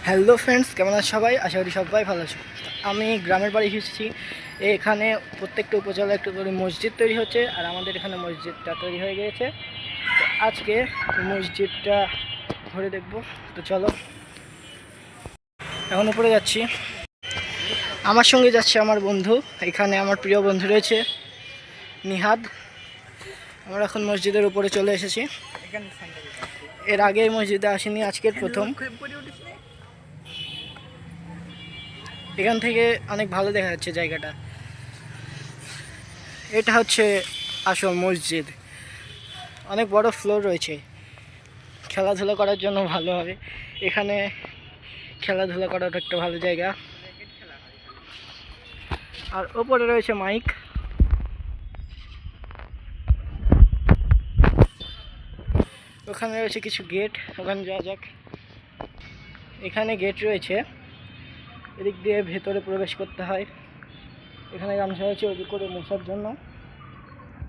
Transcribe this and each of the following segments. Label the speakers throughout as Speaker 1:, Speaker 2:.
Speaker 1: Hello friends, কেমন আছে সবাই? আশা করি সবাই ভালো আছে। আমি গ্রামের বাড়ি এসেছি। এখানে প্রত্যেকটা উপজেলায় একটু করে মসজিদ তৈরি হচ্ছে, আর আমাদের এখানে মসজিদটা তৈরি হয়ে গিয়েছে। তো আজকে মসজিদটা ঘুরে দেখব। তো চলো, এখন উপরে যাচ্ছি। আমার সঙ্গে যাচ্ছে আমার বন্ধু। এখানে আমার প্রিয় বন্ধু রয়েছে নিহাদ। আমরা এখন মসজিদের উপরে চলে এসেছি। এর আগে এই মসজিদে আসিনি, আজকের প্রথম। এখান থেকে অনেক ভালো দেখা যাচ্ছে জায়গাটা। এটা হচ্ছে আসল মসজিদ। অনেক বড় ফ্লোর রয়েছে, খেলাধুলা করার জন্য ভালো হবে। এখানে খেলাধুলা করার একটা ভালো জায়গা। আর ওপরে রয়েছে মাইক। ওখানে রয়েছে কিছু গেট, ওখানে যাওয়া যাক। এখানে গেট রয়েছে, এদিক দিয়ে ভেতরে প্রবেশ করতে হয়। এখানে গামছা রয়েছে ওদিক করে মশার জন্য।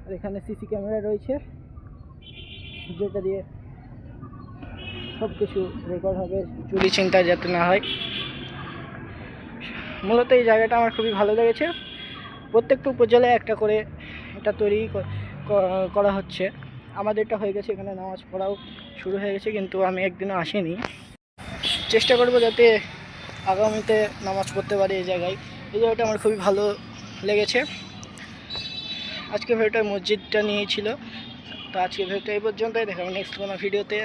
Speaker 1: আর এখানে সিসি ক্যামেরা রয়েছে, যেটা দিয়ে সব কিছু রেকর্ড হবে, চুরি ছিনতাই যাতে না হয়। মূলত এই জায়গাটা আমার খুবই ভালো লেগেছে। প্রত্যেকটা উপজেলায় একটা করে এটা তৈরি করা হচ্ছে। আমাদেরটা হয়ে গেছে, এখানে নামাজ পড়াও শুরু হয়ে গেছে, কিন্তু আমি একদিনও আসিনি। চেষ্টা করব যাতে আগামীতে নামাজ পড়তে পারি এই জায়গায়। এই জায়গাটা আমার খুবই ভালো লেগেছে। আজকে ভিডিওটা মসজিদটা নিয়েছিল। তো আজকে ভিডিওটা এই পর্যন্তই, দেখাবো নেক্সট কোনো ভিডিওতে।